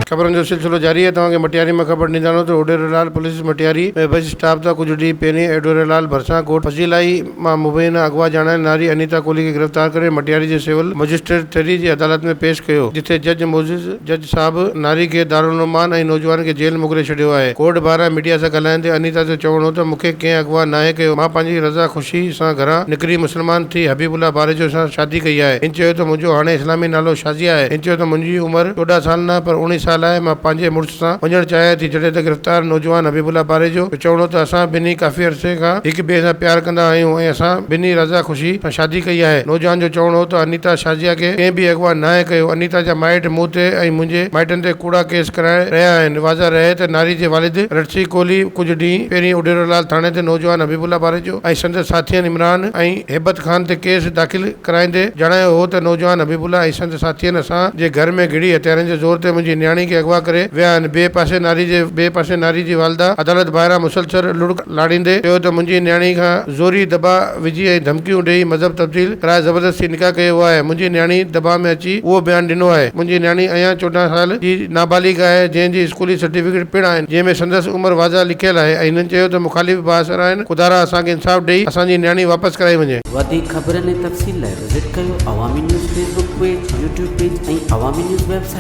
ख़बरनि जो सिलसिलो जारी है। तव्हांखे मटियारी में ख़बर ॾींदानो त ओडेरलाल पुलिस मटियारी में बस स्टाफ था कुछ ॾींहं पहिरीं ओडेरलाल भरिसां कोट फजीलाई मां मुबैना अगवा ॼाणायल नारी अनीता कोहली खे गिरफ़्तार करे मटियारी जे सिविल मजिस्ट्रेट 3 जी अदालत में पेश कयो, जिथे जज साहब नारी खे दारुलमान ऐं नौजवान खे जेल मोकिले छॾियो आहे। कोर्ट ॿाहिरां मीडिया सां ॻाल्हाईंदे अनीता जो चवणो हो त मूंखे कंहिं अगवा नाहे कयो, मां पंहिंजी रज़ा ख़ुशी सां घरां निकिरी मुस्लमान थी हबीबुल्ला बारेजो सां शादी कई आहे। इन चयो त मुंहिंजो हाणे इस्लामी नालो शाज़िया आहे। इन चयो त मुंहिंजी उमिरि 14 साल न पर 19 साल आहे। मां पंहिंजे मुड़ुस सां वञणु चाहियां थी। जॾहिं त गिरफ़्तार नौजवान हबीबुल्ला बारेजो चवणो त असां ॿिन्ही काफ़ी अरसे खां हिक ॿिए सां प्यार कंदा आहियूं ऐं असां ॿिन्ही रज़ा ख़ुशी सां शादी कई आहे। नौजवान जो चवणो हो त अनीता शाज़िया खे कंहिं बि अगवा नाहे कयो। अनीता जा माइट मूं ते ऐं मुंहिंजे माइटनि ते कूड़ा केस कराए रहिया आहिनि। वाज़ा रहे त नारी जे वालिद रटसी कोहली कुझु ॾींहं पहिरीं ओडेरलाल थाणे ते नौजवान हबीबुल्ला बारेजो ऐं संदसि साथियनि इमरान ऐं हेबत ख़ान ते केस दाख़िल कराईंदे ॼाणायो हो त नौजवान हबीबुल्ला ऐं संदसि साथियनि असां जे घर में घिड़ी हथियारनि जे ज़ोर ते मुंहिंजी न्याणी खे अगवा करे विया आहिनि। ॿिए पासे नारी जी वालदा अदालत ॿाहिरां मुसलसल लुड़क लाड़ींदे चयो त मुंहिंजी न्याणी खां ज़ोरी दॿा विझी ऐं धमकियूं ॾेई मज़हब तब्दील कराए ज़बरदस्ती निकाह कयो आहे। मुंहिंजी न्याणी दॿा में अची उहो बयानु ॾिनो आहे। मुंहिंजी न्याणी अञा 14 साल जी नाबालिग आहे, जंहिंजी स्कूली सर्टिफिकेट पिणु आहिनि, जंहिंमें संदसि उमिरि वाज़ा लिखियल आहे। ऐं हिननि चयो त मुखालिफ़ बाअसर आहिनि। ख़ुदारा असांखे इंसाफ़ ॾेई असांजी न्याणी वापसि कराई वञे। वधीक ख़बरनि ऐं तफ़सील लाइ विज़िट कयो अवामी news Facebook page, YouTube page ऐं अवामी न्यूज़ वेबसाइट।